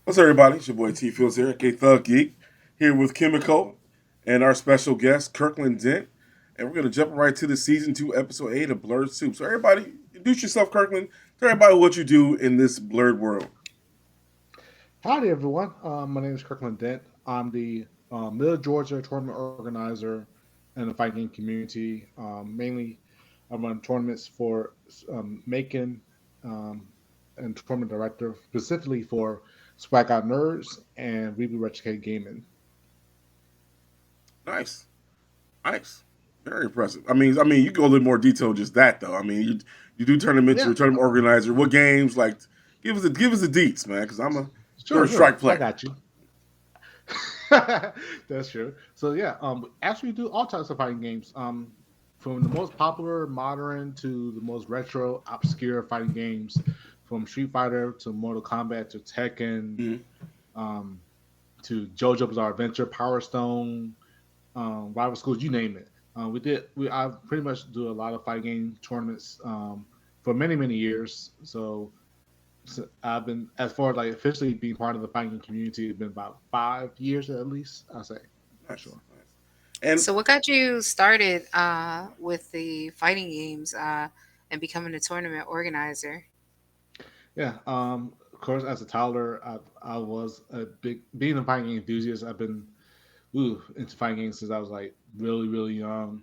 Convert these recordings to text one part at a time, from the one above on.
What's up, everybody? It's your boy T Fields here, aka Thug Geek, here with Chemical and our special guest, Kirkland Dent. And we're going to jump right to the season 2, episode 8 of BlerdSoup. So, everybody, introduce yourself, Kirkland. Tell everybody what you do in this blurred world. Howdy, everyone. My name is Kirkland Dent. I'm the Middle Georgia tournament organizer in the fighting game community. Mainly, I run tournaments for Macon um, and tournament director specifically for Swag Out Nerds and Reboot Retro Gaming. Nice. Nice. Very impressive. You go a little more detail than just that, though. You do tournaments, you're Yeah, a tournament organizer. What games? Like, give us the deets, man, because I'm a sure, third sure. strike I player. got you. That's true. So yeah, actually do all types of fighting games. From the most popular modern to the most retro obscure fighting games, from Street Fighter to Mortal Kombat to Tekken, Mhm. um, to JoJo Bizarre Adventure, Power Stone, Rival Schools, you name it. I pretty much do a lot of fighting game tournaments for many years. So I've been, as far as like officially being part of the fighting community, it's been about 5 years at least, I'll say, for Nice. sure. Nice. And So, what got you started with the fighting games and becoming a tournament organizer? Yeah, of course, as a toddler, I was a big, being a fighting game enthusiast. I've been into fighting games since I was like really young.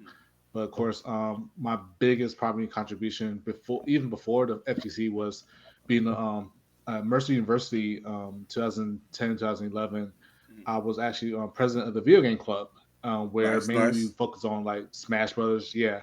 But of course, my biggest probably contribution even before the FGC was being Mercer University, 2010, 2011. I was actually president of the video game club, where nice, mainly we nice. focus on like Smash Brothers, yeah,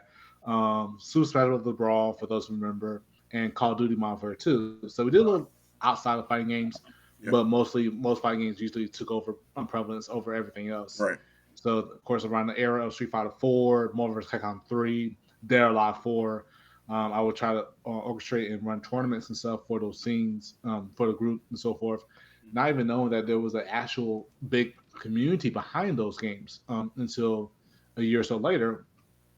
Super Smash Brothers Brawl for those who remember, and Call of Duty Modern Warfare 2. So we did a little outside of fighting games, Yeah. but mostly most fighting games usually took over prevalence over everything else. Right. So of course, around the era of Street Fighter 4, Marvel vs. Capcom 3, Dead or Alive 4, I would try to orchestrate and run tournaments and stuff for those scenes, for the group and so forth. Not even knowing that there was an actual big community behind those games until a year or so later,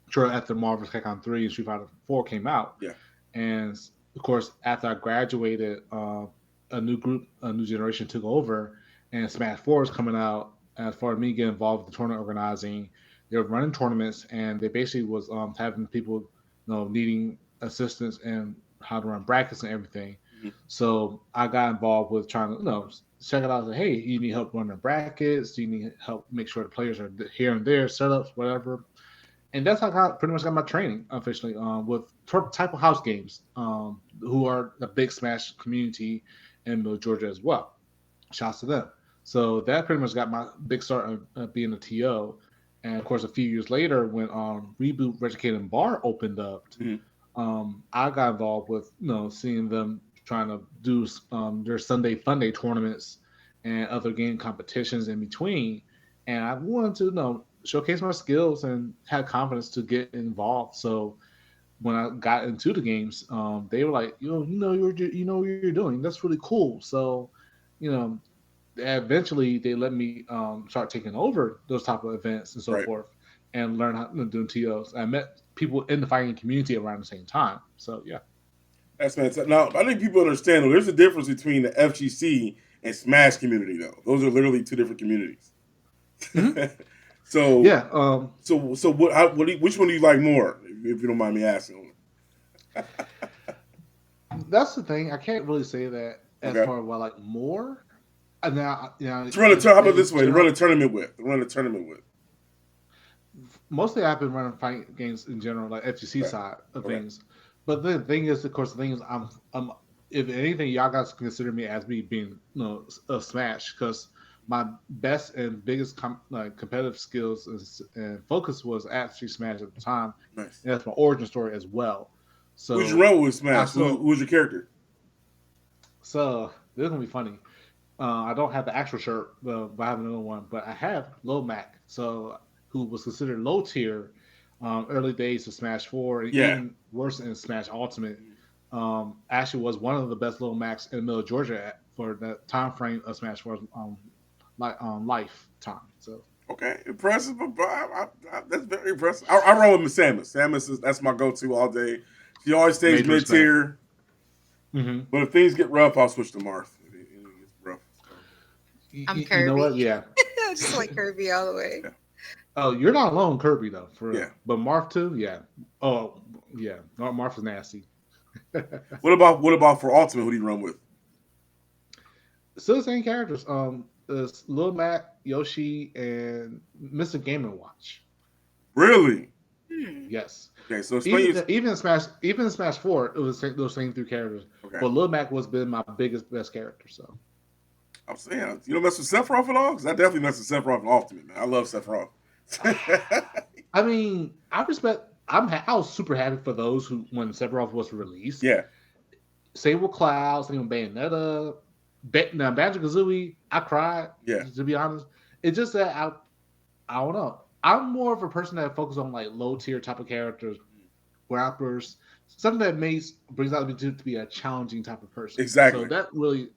sure after Marvel vs. Capcom 3 and Street Fighter 4 came out. Yeah. And of course, after I graduated, a new group, a new generation took over, and Smash 4 is coming out. As far as me getting involved with the tournament organizing, they were running tournaments, and they basically was having people, needing assistance and how to run brackets and everything. Mhm. So I got involved with trying to, check it out. Like, hey, you need help running brackets? Do you need help make sure the players are here and there, setups, whatever? And that's how I pretty much got my training officially with type of house games, who are the big Smash community in Middle Georgia as well. Shouts to them. So that pretty much got my big start of being a TO. And of course, a few years later, when Reboot Regicated Bar opened up, Mhm. I got involved with seeing them trying to do their Sunday Fun Day tournaments and other game competitions in between. And I wanted to showcase my skills and had confidence to get involved. So when I got into the games, they were like, you know what you're doing. That's really cool. So, you know, eventually they let me start taking over those type of events and so Right. forth, and learn how to do TOs. I met people in the fighting community around the same time. So yeah. That's fantastic. Now, I think people understand though. There's a difference between the FGC and Smash community, though. Those are literally two different communities. Hmm. so, Yeah. so what? Which one do you like more? If you don't mind me asking. That's the thing. I can't really say that as Okay. far as what I like more. And now, To run a how about in this way? To run general, a tournament with. To run a tournament with. mostly I've been running fighting games in general, like FGC Okay. side of Okay. things. But the thing is, of course, the thing is, I'm if anything, y'all guys consider me as me being, a Smash because my best and biggest competitive skills and focus was actually Smash at the time, Nice. and that's my origin story as well. Who's your So run with I Smash? still, Who's your character? this is gonna be funny. I don't have the actual shirt, but I have another one. But I have Low Mac, so who was considered low tier early days of Smash Four, and Yeah. even worse in Smash Ultimate. Actually, was one of the best Low Macs in the middle of Georgia for the time frame of Smash Four's lifetime. So Okay, impressive. That's very impressive. I run with Samus. Samus is that's my go-to all day. She always stays major mid respect. tier, Hmm. but if things get rough, I'll switch to Marth. It gets rough. So. I'm You know Kirby. what? Yeah. I just like Kirby all the way. Yeah. Oh, you're not alone, Kirby though. For real. Yeah. But Marth too. Yeah. Oh, yeah. Marth is nasty. What about for Ultimate? Who do you run with? Still the same characters. It's Lil Mac, Yoshi, and Mr. Game and Watch. Really? Hmm. Yes. Okay, so explain Even in Smash 4, it was those same three characters. Okay. But Lil Mac was been my best character. So I'm saying, you don't mess with Sephiroth at all? Because I definitely mess with Sephiroth in Ultimate, man. I love Sephiroth. I mean, I respect. I was super happy for those who when Sephiroth was released. Yeah. Same with Cloud, same with Bayonetta. Now Banjo-Kazooie, I cried. Yeah. To be honest, it's just that I don't know. I'm more of a person that focuses on like low tier type of characters, rappers, something that brings out me to be a challenging type of person. Exactly. So that really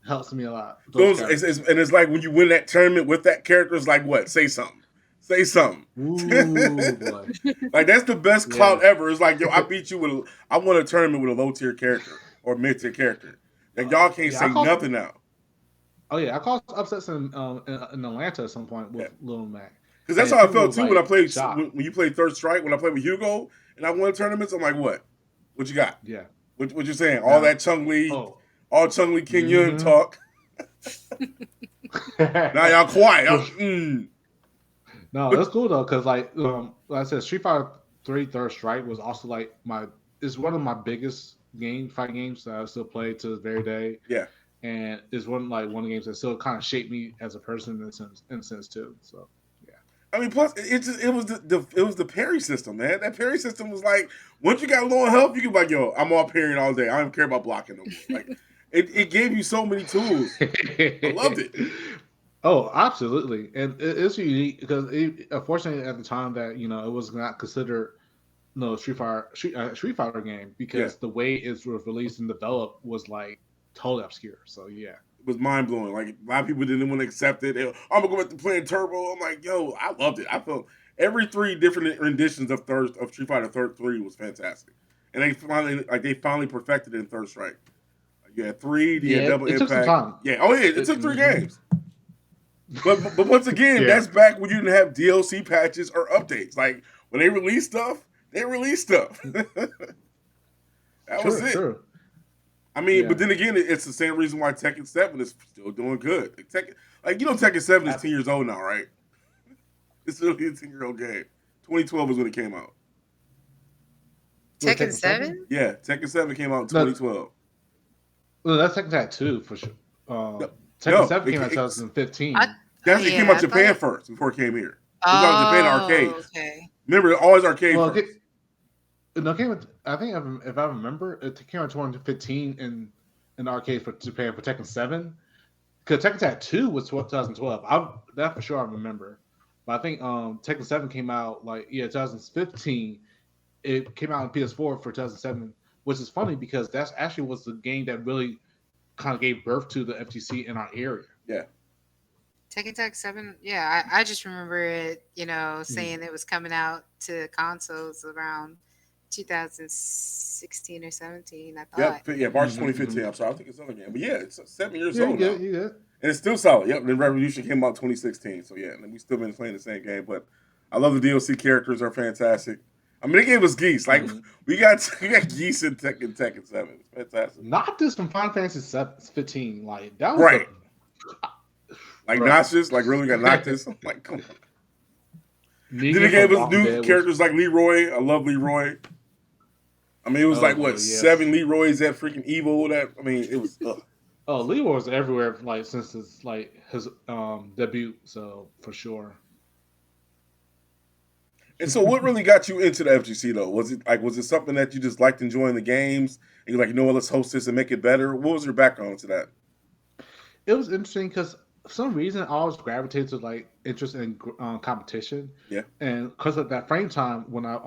helps me a lot. It's like when you win that tournament with that character, it's like what? Say something. Say something. Ooh, boy. Like that's the best clout ever. It's like, yo, I beat you I won a tournament with a low tier character or mid tier character. Like y'all can't say nothing now. Oh yeah, I caused upsets in Atlanta at some point with Lil Mac. Because that's how I felt too when I played when you played Third Strike. When I played with Hugo and I won tournaments, I'm like, what? What you got? Yeah. What you saying? All that Chung Li, all Chung Li King Yun talk. Now y'all quiet. No, that's cool though, because like I said, Street Fighter 3 Third Strike was also like it's one of my biggest fighting games that I still play to this very day. Yeah. And it's one of the games that still kind of shaped me as a person in a sense too. So yeah. I mean, plus it was the parry system, man. That parry system was like once you got low on health, you could be like, yo, I'm all parrying all day. I don't care about blocking no more. Like it gave you so many tools. I loved it. Oh, absolutely, and it's unique because unfortunately at the time that it was not considered Street Fighter game because the way it was released and developed was like totally obscure. So yeah, it was mind blowing. Like a lot of people didn't want to accept it. I'm gonna go back to playing Turbo. I'm like, yo, I loved it. I felt every 3 different renditions of Street Fighter 3 was fantastic, and they finally perfected it in Third Strike. You had 3, you had Double Impact. Took some time. Yeah, it took 3 games. But once again, that's back when you didn't have DLC patches or updates. Like when they release stuff, they release stuff. That was it. True. I mean, but then again, it's the same reason why Tekken 7 is still doing good. Tekken 7 is 10 years old now, right? It's really a 10-year-old game. 2012 is when it came out. Tekken 7? Yeah, Tekken 7 came out in 2012. Well, that's Tekken Tag 2 for sure. Tekken 7 came out in 2015. It came out Japan first before it came here. It was out Japan arcades. Okay. Remember, always arcade first. I think if I remember, it came out in 2015 in the arcade for Japan for Tekken 7. Because Tekken Tag 2 was 2012. That for sure I remember. But I think Tekken 7 came out 2015. It came out on PS4 for 2007, which is funny because that's actually was the game that really kind of gave birth to the FTC in our area. Yeah. Tekken Tag 7, yeah, I just remember it, saying it was coming out to consoles around 2016 or 17, I thought. Yeah, March 2015. I'm sorry, I think it's another game. But yeah, it's 7 years old now. Yeah. And it's still solid. Yep, the Revolution came out 2016. So yeah, and we still been playing the same game. But I love the DLC characters are fantastic. I mean, they gave us geese. Like we got geese in Tekken 7. It's fantastic. Noctis from Final Fantasy 15. Like that was right. Noctis, really got Noctis. I'm like, come on. Then they gave us new characters like Leroy. I love Leroy. I mean, it was 7 Leroys at freaking Evil. It was. Oh, Leroy was everywhere since his debut. So for sure. And so, what really got you into the FGC though? Was it something that you just liked enjoying the games, and you're like, what, let's host this and make it better? What was your background to that? It was interesting because for some reason I always gravitated to interest in competition. Yeah. And because at that frame time when I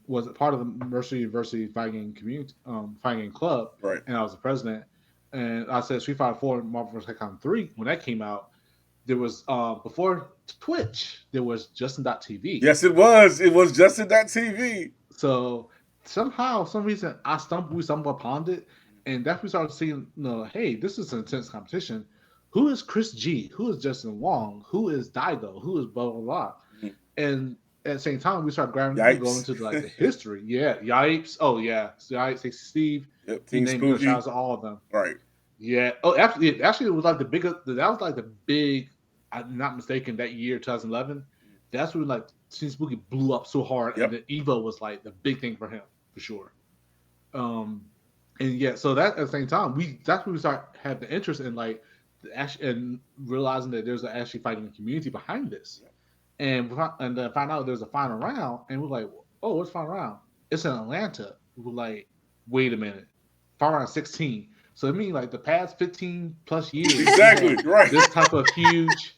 was part of the Mercer University fighting game community, fighting game club, right, and I was the president, and I said Street Fighter 4 and Marvel vs. Capcom 3 when that came out. There was before Twitch, there was Justin.tv. Yes, it was. It was Justin.tv. So somehow, some reason, we stumbled upon it, and that's when we started seeing, hey, this is an intense competition. who is Chris G? Who is Justin Wong? Who is Daigo? Who is blah blah blah? Mhm. And at the same time, we start going Yipes. into like the history. Yeah, Yipes. Oh yeah, Yipes, Steve. Yep. You Team name it. Shout Spooky. out to all of them. Right. Yeah. Oh, actually, it was like the biggest. That was like the big. I'm not mistaken. That year, 2011. That's when like Team Spooky blew up so hard, and Yep. the Evo was like the big thing for him for sure. And yeah, so that at the same time, that's when we start have the interest in like actually and realizing that there's actually fighting community behind this, and then find out there's a final round, and we're like, oh, what's final round? It's in Atlanta. We're like, wait a minute, final round 16. So it means like the past 15 plus years, Exactly. Right. this type of huge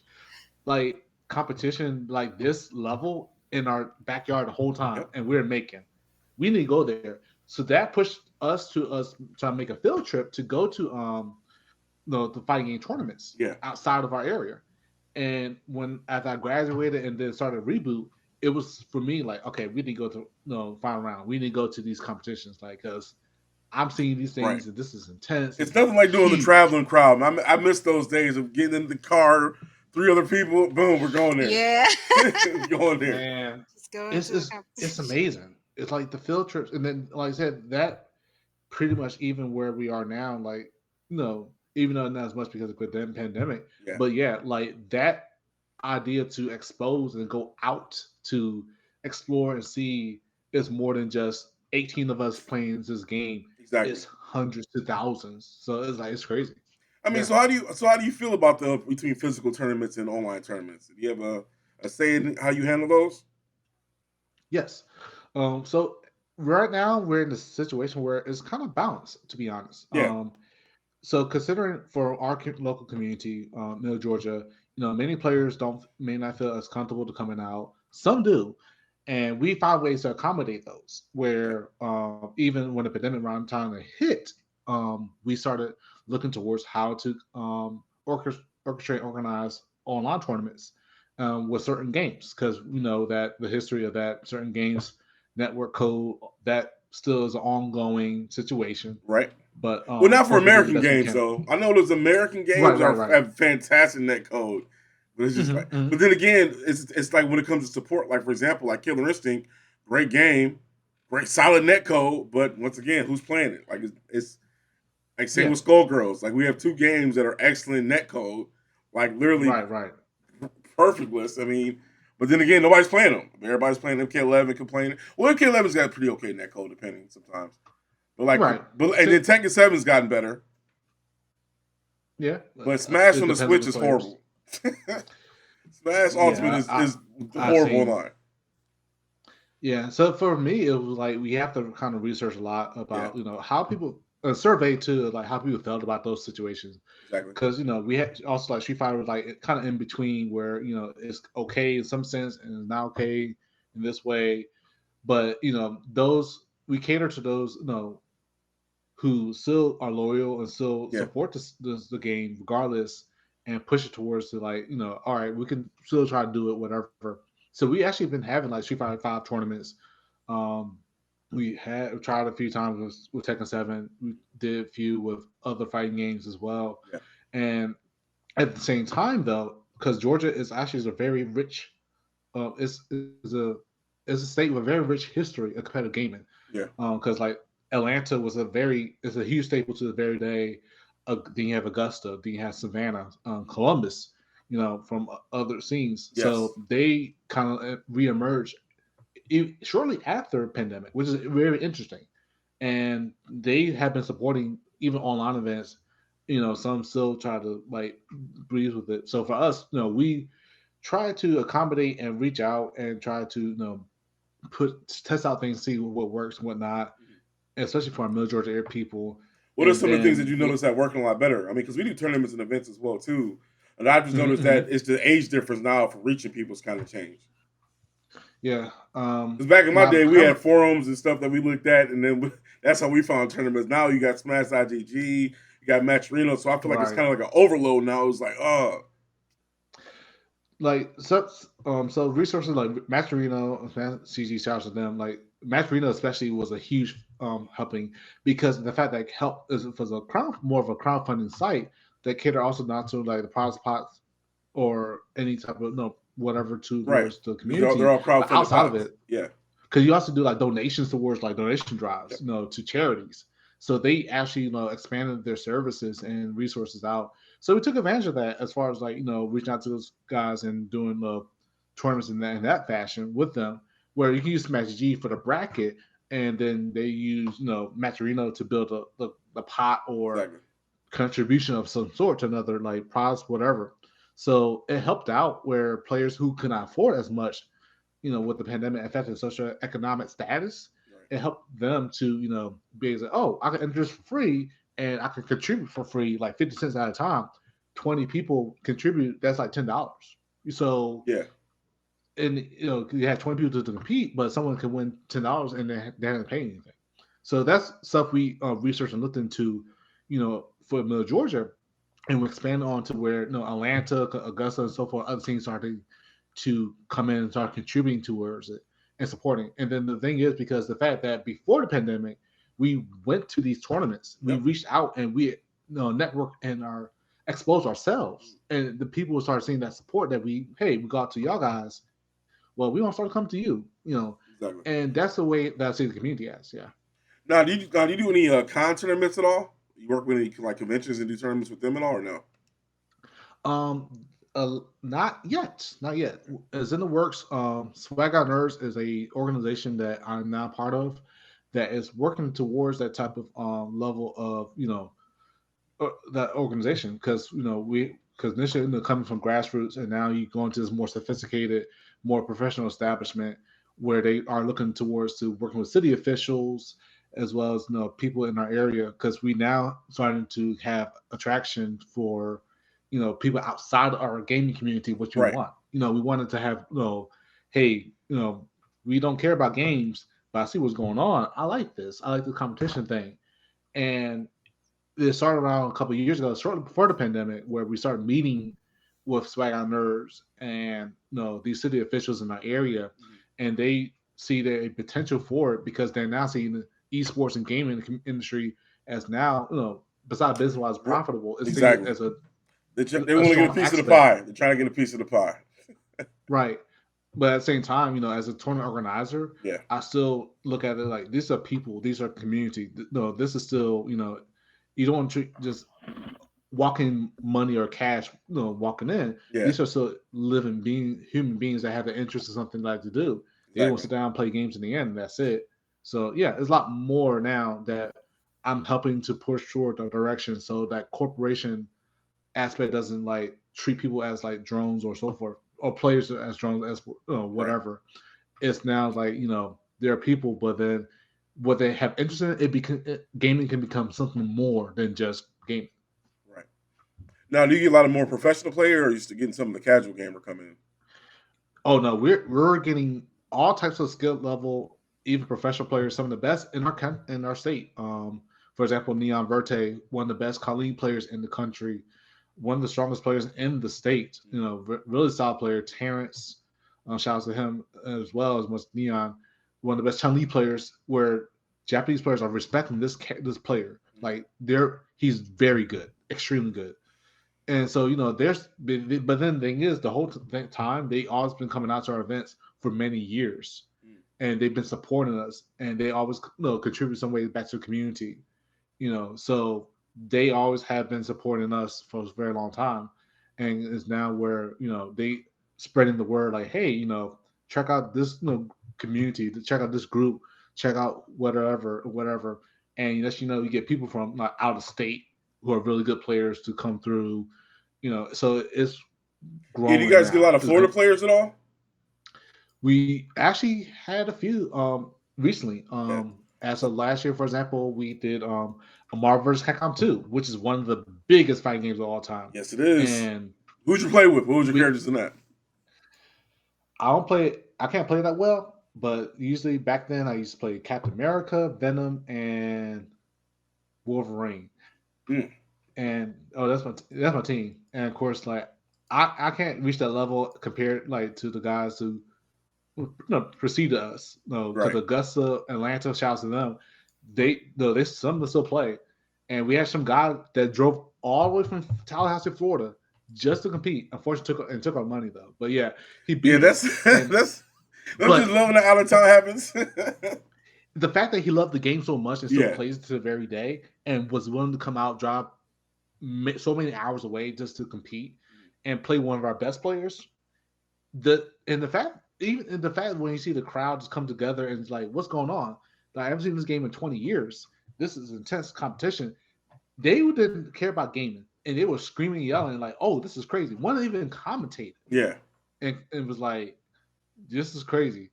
like competition like this level in our backyard the whole time, Yep. and we're making. We need to go there. So that pushed us trying to make a field trip to go to the fighting game tournaments Yeah. outside of our area. And when after I graduated and then started reboot, it was for me like, okay, we need to go to final round. We need to go to these competitions, like because I'm seeing these things Right. and this is intense. It's nothing like doing the huge. traveling crowd. I miss those days of getting in the car, 3 other people, boom, we're going there. Yeah. Going there. Man, Just go it's into it's, the it's competition. amazing. It's like the field trips, and then like I said, that pretty much even where we are now, like even though not as much because of the pandemic, Yeah. but yeah, like that idea to expose and go out to explore and see is more than just 18 of us playing this game. Exactly. It's hundreds to thousands, so it's like it's crazy. I mean, Yeah. so how do you feel about the between physical tournaments and online tournaments? Do you have a say in how you handle those? Yes. So right now we're in a situation where it's kind of balanced, to be honest. Yeah. So considering for our local community, Middle Georgia, many players may not feel as comfortable to coming out. Some do, and we found ways to accommodate those. Okay. Where even when the pandemic around time hit, we started looking towards how to orchestrate, organize online tournaments with certain games because we know that the history of that certain games network code that still is an ongoing situation. Right. But Well, not of for course, we do the American best we games can. though. I know those American Right, games right, are right. have fantastic net code, but it's just hmm like. hmm But then again, it's like when it comes to support, like for example, like Killer Instinct, great game, great solid net code, but once again, who's playing it? Like it's like same Yeah, with Skullgirls. Like we have 2 games that are excellent net code, like literally right, right. perfect list. I mean, but then again, nobody's playing them. Everybody's playing MK11, complaining. Well, MK11's got pretty okay net code, depending sometimes. But like, Right. and then See, Tekken 7's gotten better. yeah, But Smash it on the depends on Switch the is players. horrible. Smash Ultimate Yeah, is I horrible seen. online. Yeah, so for me, it was like we have to kind of research a lot Yeah, about how people survey too, like how people felt about those situations. exactly. Because we had also like Street Fighter was like kind of in between where it's okay in some sense and it's not okay in this way. But those we cater to those who still are loyal and still Yeah, support the game regardless and push it towards the like all right, we can still try to do it whatever. So we actually been having like Street Fighter 5 tournaments. um we had tried a few times with Tekken 7. We did a few with other fighting games as well. yeah, And at the same time though, because Georgia is a very rich is a state with a very rich history of competitive gaming. yeah. Because like Atlanta is a huge staple to the very day. Then you have Augusta, then you have Savannah, Columbus, from other scenes. Yes. So they kind of reemerge shortly after pandemic, which is very interesting. And they have been supporting even online events. Some still try to like breathe with it. So for us, we try to accommodate and reach out and try to put test out things, see what works and whatnot, especially for our Middle Georgia area people. What are And some of the things that then you notice that working a lot better? I mean, because we do tournaments and events as well too, and I just noticed Mhm. that it's the age difference now for reaching people's kind of changed. Yeah, Because back in my now day, we had forums and stuff that we looked at, and then that's how we found tournaments. Now you got Smash IGG, you got Match Reno, so I feel like it's right, kind of like an overload now. It's like, oh, like so resources like Masterino, CG shouts to them. Like Masterino especially was a huge helping because of the fact that help is was a crowd more of a crowdfunding site. that cater also not to like the prize pots or any type of whatever towards Right. the They're community. all But crowdfunded outside of pots. it, Yeah. because you also do like donations towards like donation drives, Yep. to charities. So they actually expanded their services and resources out. So we took advantage of that as far as like reaching out to those guys and doing the tournaments in that fashion with them, where you can use Match G for the bracket, and then they use Matcherino to build a pot or Exactly. contribution of some sort to another like prize, whatever. So it helped out where players who could not afford as much, with the pandemic affecting socioeconomic status, Right. it helped them to, be able to say, oh, I can enter this for free and I can contribute for free, like 50 cents at a time. 20 people contribute, that's like $10. So, Yeah. and you have 20 people to compete, but someone can win $10 and they haven't paid anything. So that's stuff we researched and looked into, for Middle Georgia, and we expand on to where Atlanta, Augusta, and so forth, other teams started to come in and start contributing towards it and supporting. And then the thing is, because the fact that before the pandemic, we went to these tournaments, we reached out and we networked and our exposed ourselves, and the people started seeing that support that we got to y'all guys. Well, we want to start coming to you, Exactly. and that's the way that I see the community as. Yeah. Now, do you do any con tournaments at all? You work with any like conventions and do tournaments with them at all, or no? Not yet. Not yet. It's in the works. Swag Out Nerds is a organization that I'm now part of that is working towards that type of level of that organization, because initially coming from grassroots, and now you go into this more sophisticated, more professional establishment where they are looking towards to working with city officials as well as people in our area, because we now starting to have attraction for people outside of our gaming community, what you Right. want. We wanted to have, hey, we don't care about games, but I see what's going on. I like this. I like the competition thing. And it started around a couple of years ago, shortly before the pandemic, where we started meeting with Swag On Nerds and these city officials in our area, and they see the potential for it because they're now seeing the esports and gaming industry as now, besides business wise profitable, it's seen Exactly. as a They want to get a strong piece of the aspect. pie. They're trying to get a piece of the pie. Right. But at the same time, as a tournament organizer, Yeah. I still look at it like these are people, these are community. No, this is still, you don't want to just walking money or cash, walking in. Yeah. These are still living human beings that have an interest in something they like to do. They Exactly. want to sit down and play games in the end, and that's it. So yeah, there's a lot more now that I'm helping to push toward the direction so that corporation aspect doesn't like treat people as like drones or so forth, or players as drones as whatever. Right. It's now like there are people, but then what they have interest in, gaming can become something more than just gaming. Right. Now, do you get a lot of more professional player, or are you still getting some of the casual gamer coming in? Oh no, we're getting all types of skill level, even professional players, some of the best in our state. For example, Neon Verte, one of the best Colleen players in the country, one of the strongest players in the state. Really solid player. Terrence, shout out to him as well as much Neon, one of the best Chun-Li players. Where Japanese players are respecting this player. Like he's very good, extremely good. And so, but then the thing is, the whole time, they always been coming out to our events for many years. And they've been supporting us, and they always contribute some way back to the community. So they always have been supporting us for a very long time. And it's now where, they spreading the word like, hey, check out this community, check out this group, check out whatever. And you get people from like out of state who are really good players to come through, so it's growing. Do you guys get a lot of Florida good players at all? We actually had a few recently. As of last year, for example, we did a Marvel vs. Capcom 2, which is one of the biggest fighting games of all time. Yes, it is. And who'd you play with? What was your characters in that? I can't play that well, but usually back then I used to play Captain America, Venom, and Wolverine. And that's my team. And of course, like I can't reach that level compared like to the guys who precede us. Because Augusta, Atlanta, shouts to them. They some of them still play, and we had some guy that drove all the way from Tallahassee, Florida, just to compete. Unfortunately, took our money though. But yeah, he beat. Yeah, that's and, that's. Don't just love when the out of town happens. The fact that he loved the game so much and still Yeah. plays it to the very day, and was willing to come out, drive so many hours away just to compete and play one of our best players. The fact when you see the crowd just come together and it's like, what's going on? Like, I haven't seen this game in 20 years. This is intense competition. They didn't care about gaming, and they were screaming, yelling, like, "Oh, this is crazy!" One even commentated, Yeah, and it was like, "This is crazy."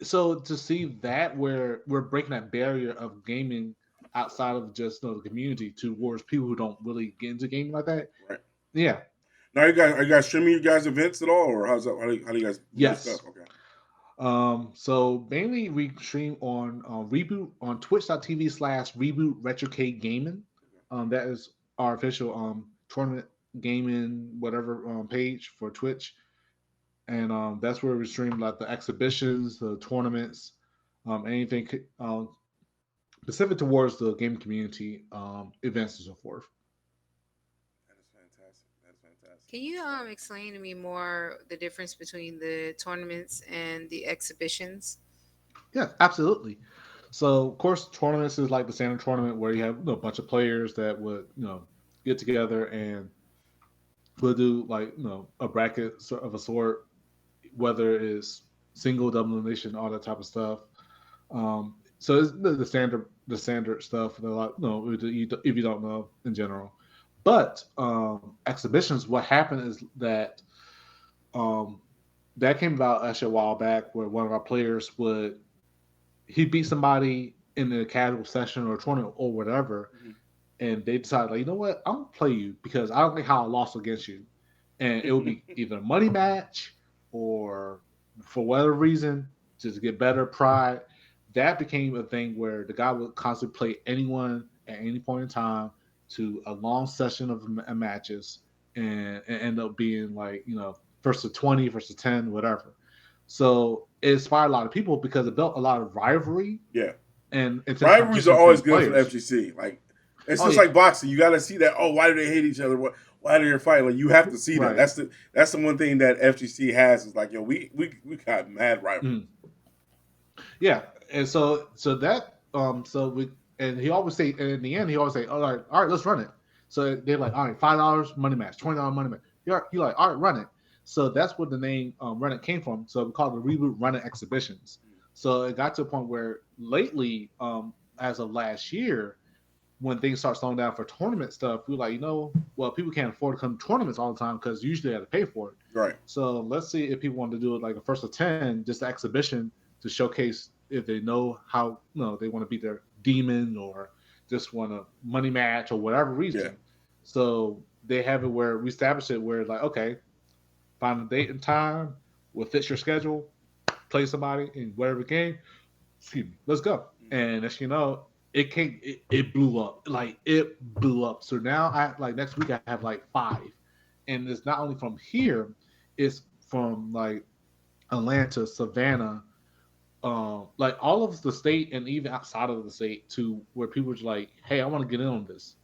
So to see that, where we're breaking that barrier of gaming outside of just the community towards people who don't really get into gaming like that, right. yeah. Now, are you guys streaming your guys' events at all, or how's that? How do you guys do Yes. stuff? Okay. So mainly we stream on Reboot on twitch.tv/Reboot Retrocade Gaming. That is our official tournament gaming whatever page for Twitch, and that's where we stream like the exhibitions, the tournaments, anything specific towards the gaming community events and so forth. That is fantastic. That's fantastic. Can you explain to me more the difference between the tournaments and the exhibitions? Yeah, absolutely. So, of course, tournaments is like the standard tournament where you have a bunch of players that would get together and we'll do like a bracket of a sort, whether it's single, double elimination, all that type of stuff. So it's the standard stuff. If you don't know in general, but exhibitions. What happened is that that came about actually a while back, where one of our players he beat somebody in a casual session or tournament or whatever, and they decided, like, you know what, I'm gonna play you because I don't think how I lost against you, and it would be either a money match or for whatever reason just to get better pride. That became a thing where the guy would constantly play anyone at any point in time to a long session of matches and end up being like first to 20, first to 10, whatever. So it inspired a lot of people because it built a lot of rivalry. Yeah, and rivalries are always good for the FGC. Like it's just like boxing. You got to see that. Oh, why do they hate each other? Why do they fight? Like you have to see that. That's the one thing that FGC has is like we got mad rivalry. Yeah, and so that and he always say, and in the end he always say, all right, let's run it. So they're like, all right, $5 money match, $20 money match. You're like, all right, run it. So that's where the name Run It came from. So we call it the Reboot Run It Exhibitions. So it got to a point where lately, as of last year, when things start slowing down for tournament stuff, we were like, well, people can't afford to come to tournaments all the time because usually they have to pay for it. Right. So let's see if people want to do it like a first of 10, just an exhibition to showcase if they know how they want to beat their demon or just want a money match or whatever reason. Yeah. So they have it where we establish it where like, okay, find a date and time, we'll fit your schedule, play somebody in whatever game. Excuse me, let's go. And as you know, it blew up. Like it blew up. So now next week I have like 5. And it's not only from here, it's from like Atlanta, Savannah, like all of the state and even outside of the state to where people are like, hey, I want to get in on this.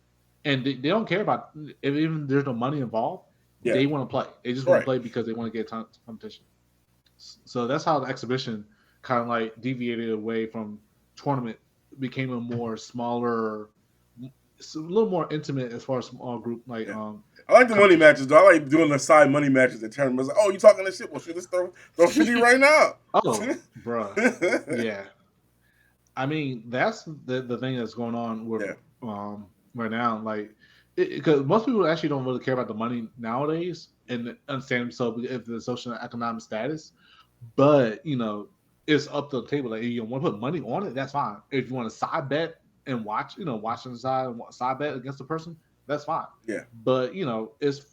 And they don't care about if even there's no money involved. Yeah. They want to play. They just want to play because they want to get competition. So that's how the exhibition kind of like deviated away from tournament, became a more smaller, a little more intimate as far as small group. Like I like the money matches though. I like doing the side money matches at tournaments. Like, oh, you talking this shit? Well, shit, let's throw 50 right now. Oh, bro, yeah. I mean, that's the thing that's going on with right now. Like, because most people actually don't really care about the money nowadays, and understand so if the social and economic status. But it's up to the table. Like, if you want to put money on it, that's fine. If you want to side bet and watch on the side bet against the person, that's fine. Yeah. But it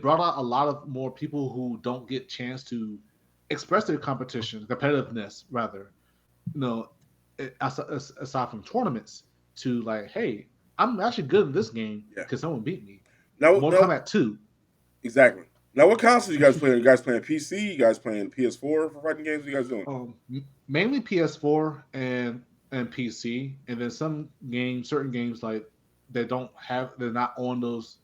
brought out a lot of more people who don't get chance to express their competitiveness rather. Aside from tournaments, to like, hey, I'm actually good in this game because someone beat me. Mortal Kombat 2. Exactly. Now, what console you guys playing? You guys playing PC? You guys playing PS4 for fighting games? What you guys doing? Mainly PS4 and PC, and then certain games like they're not on those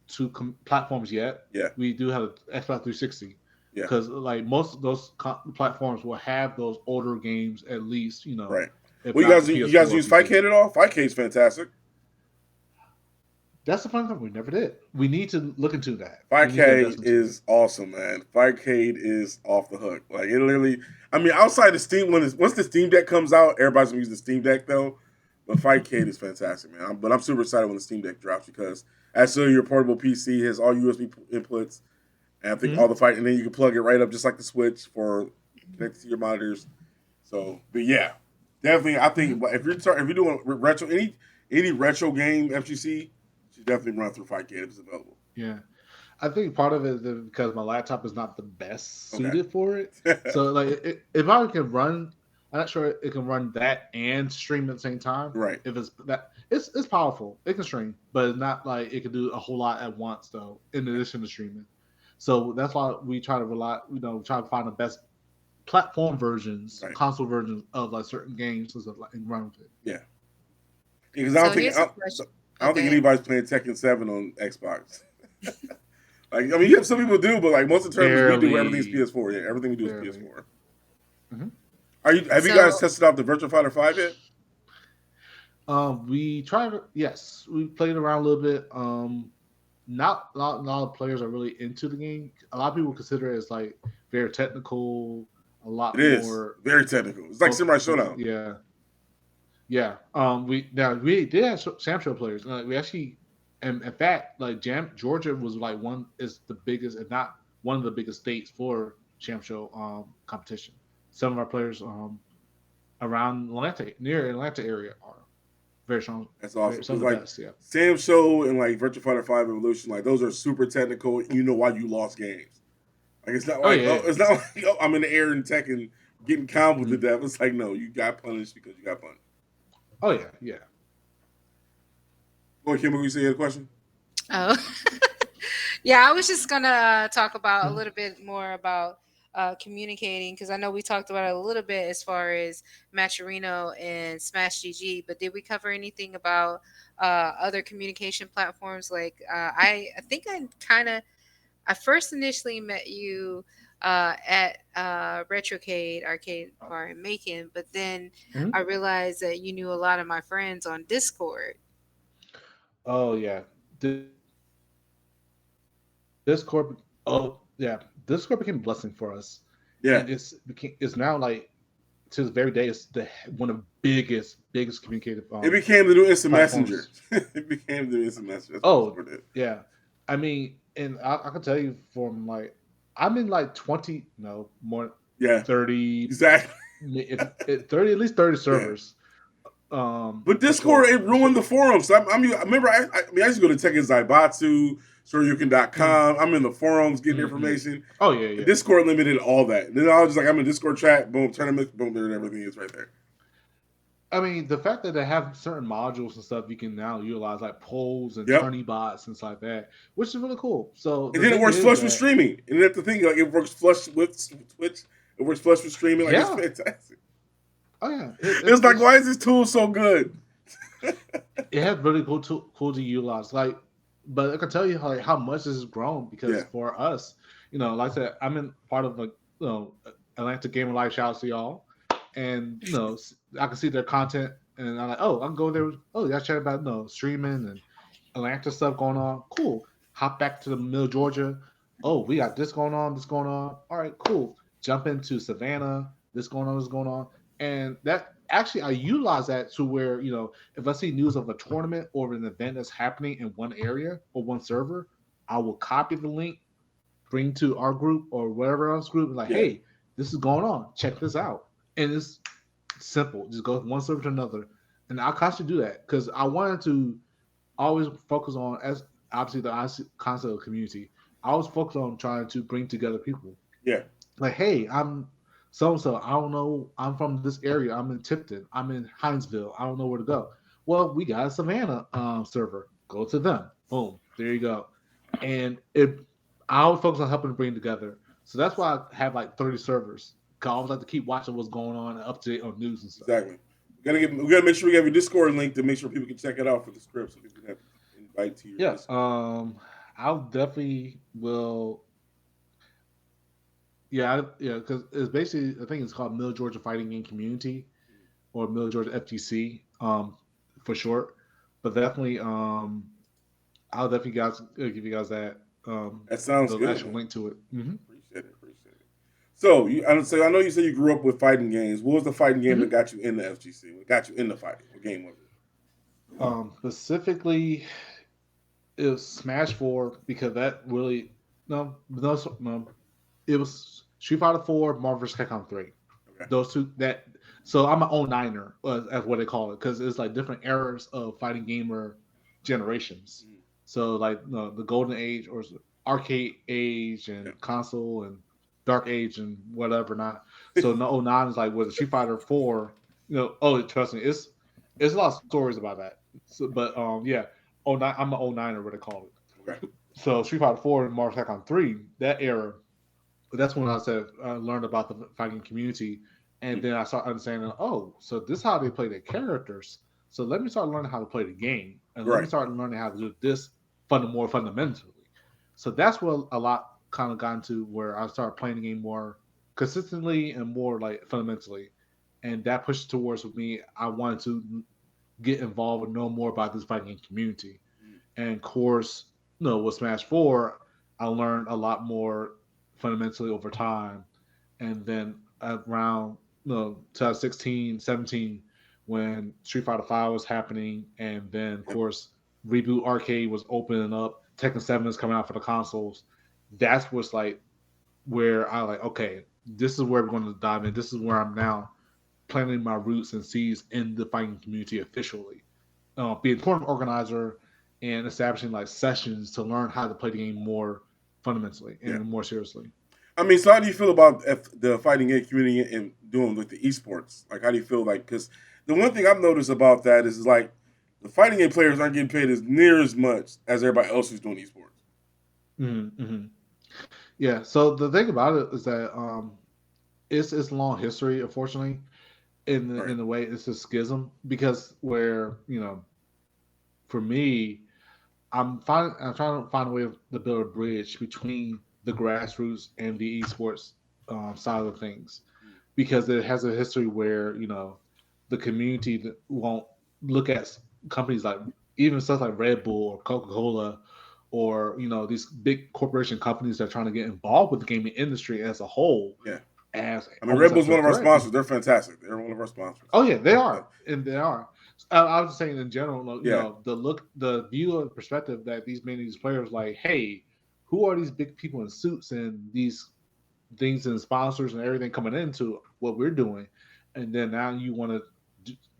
two platforms yet. Yeah. We do have an Xbox 360 Yeah. because like most of those platforms will have those older games at least. Right. If Well, not you the guys PS4 use PC. Fightcade at all? Fightcade's fantastic. That's the fun thing. We never did. We need to look into that. Fightcade is awesome, man. Fightcade is off the hook. Like it literally. I mean, outside the Steam, once the Steam Deck comes out, everybody's gonna use the Steam Deck though. But Fightcade is fantastic, man. But I'm super excited when the Steam Deck drops because as so your portable PC has all USB inputs, and I think all the fight, and then you can plug it right up just like the Switch for connected to your monitors. So, but yeah, definitely. I think if you're doing retro any retro game FGC, you definitely run through Fightcade if it's available. Yeah. I think part of it is because my laptop is not the best suited for it. So like if I can run, I'm not sure it can run that and stream at the same time. Right. If it's that it's powerful. It can stream, but it's not like it can do a whole lot at once though, in addition to streaming. So that's why we try to try to find the best platform versions, console versions of like certain games and run with it. Yeah. Because I don't think anybody's playing Tekken 7 on Xbox. Like, I mean, some people do, but like most of the time we do everything's PS4. Yeah, everything we do is PS4. Mm-hmm. Have you guys tested out the Virtua Fighter 5 yet? We tried. Yes, we played around a little bit. Not a lot of players are really into the game. A lot of people consider it as like very technical. A lot more. It is very technical. It's like Samurai Showdown. Yeah. We did have Sam Show players. We actually. And in fact, like Georgia was like is the biggest, if not one of the biggest states for Champ Show competition. Some of our players around near Atlanta area are very strong. That's awesome. Some of like best, yeah. Sam Show and like Virtua Fighter 5 Evolution, like those are super technical. You know why you lost games. Like it's not like it's not like I'm in the air in Tekken getting comboed to death. It's like no, you got punished because you got punished. Oh yeah. Boy, Kimberly, you say you had a question? Oh, yeah. I was just gonna talk about a little bit more about communicating because I know we talked about it a little bit as far as Matcherino and Smash GG, but did we cover anything about other communication platforms? Like I think I first initially met you at Retrocade Arcade Bar in Macon, but then I realized that you knew a lot of my friends on Discord. Oh yeah, Discord. Oh yeah, Discord became a blessing for us. Yeah, and it's now like to this very day it's one of the biggest communicative. It became the new instant messenger. It became the instant messenger. Yeah. I mean, and I can tell you from like I'm in like 30 exactly 30 at least 30 servers. But Discord, it ruined the forums. I remember I used to go to Tekken Zaibatsu, Shoryuken.com. I'm in the forums getting information. Oh yeah. Discord limited all that. And then I was just like, I'm in Discord chat, boom, tournament, boom, there, and everything is right there. I mean, the fact that they have certain modules and stuff you can now utilize, like polls and tourney bots and stuff like that, which is really cool. So and then it works flush with streaming. And that's the thing, like it works flush with Twitch. It works flush with streaming. Like it's fantastic. Oh yeah, it's like why is this tool so good? It has really cool to utilize. Like, but I can tell you how much this has grown because for us, like I said, I'm in part of Atlanta Gamer Life. Shout out to y'all, and I can see their content, and I'm like, oh, I can go there. Oh, y'all chat about streaming and Atlanta stuff going on. Cool. Hop back to the middle Georgia. Oh, we got this going on. All right, cool. Jump into Savannah. This going on. And that actually, I utilize that to where, if I see news of a tournament or an event that's happening in one area or one server, I will copy the link, bring to our group or whatever else group, like, hey, this is going on. Check this out. And it's simple. Just go from one server to another. And I'll constantly do that because I wanted to always focus on, as obviously the console community, I always focus on trying to bring together people. Yeah. Like, hey, I'm so-and-so, I don't know, I'm from this area, I'm in Tipton, I'm in Hinesville, I don't know where to go. Well, we got a Savannah server. Go to them. Boom. There you go. And I always focus on helping to bring together. So that's why I have like 30 servers. I always like to keep watching what's going on and up to date on news and stuff. Exactly. We gotta make sure we have your Discord link to make sure people can check it out for the script, so people can have invite to your Discord. I'll definitely will. Yeah, because it's basically I think it's called Middle Georgia Fighting Game Community or Middle Georgia FGC, for short. But definitely, I'll definitely give you guys that That sounds the good. actual link to it. Mm-hmm. Appreciate it. So I know you said you grew up with fighting games. What was the fighting game that got you in the FGC? What got you into fighting? What game was it? Specifically, it was Smash 4 because that really no. It was Street Fighter 4, Marvel vs. Capcom 3. Okay. Those two that. So I'm an 09er, as what they call it, because it's like different eras of fighting gamer generations. Mm. So like the golden age or arcade age and console and dark age and whatever not. So no 09 is like with Street Fighter 4. Trust me, it's a lot of stories about that. So, but 09, I'm an 09er, what they call it. Okay. So Street Fighter 4 and Marvel vs. Capcom 3, that era. That's when I learned about the fighting community, and then I started understanding. Oh, so this is how they play their characters. So let me start learning how to play the game, and let me start learning how to do this more fundamentally. So that's what a lot kind of got into where I started playing the game more consistently and more like fundamentally, and that pushed towards with me. I wanted to get involved and know more about this fighting community, and of course, with Smash 4, I learned a lot more fundamentally over time, and then around 2016, 17, when Street Fighter 5 was happening, and then of course Reboot Arcade was opening up, Tekken 7 is coming out for the consoles. That's what's like where I like, okay, this is where we're going to dive in. This is where I'm now planting my roots and seeds in the fighting community officially. Be a tournament organizer and establishing like sessions to learn how to play the game more fundamentally and more seriously. I mean, so how do you feel about the fighting game community and doing with the esports? Like, how do you feel like? Because the one thing I've noticed about that is like the fighting game players aren't getting paid as near as much as everybody else who's doing esports. Mm-hmm. Yeah. So the thing about it is that it's a long history, unfortunately. In the way it's a schism because where for me, I'm trying to find a way to build a bridge between the grassroots and the esports side of things, because it has a history where the community won't look at companies like even stuff like Red Bull or Coca-Cola or these big corporation companies that are trying to get involved with the gaming industry as a whole. Yeah. Red Bull's one of our sponsors. They're fantastic. They're one of our sponsors. Oh yeah, they are, and they are. I was just saying in general, the view and perspective that many of these players like, hey, who are these big people in suits and these things and sponsors and everything coming into what we're doing, and then now you want to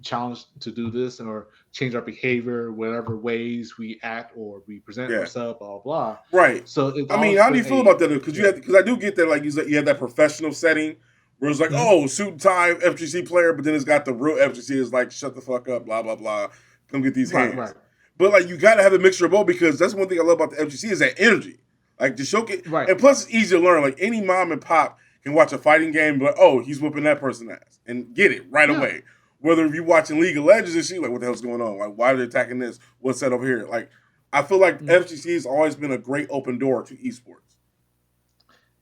challenge to do this or change our behavior, whatever ways we act or we present ourselves, blah blah. Right. So how do you feel about that? Because I do get that, like you had that professional setting where it's like, suit and tie FGC player, but then it's got the real FGC is like, shut the fuck up, blah blah blah, come get these hands. Right. But like you got to have a mixture of both, because that's one thing I love about the FGC is that energy, like to showcase. Right. And plus it's easy to learn. Like any mom and pop can watch a fighting game, and be like, oh, he's whooping that person's ass, and get it right away. Whether if you're watching League of Legends and shit, like, what the hell's going on? Like, why are they attacking this? What's that over here? Like, I feel like FGC has always been a great open door to esports.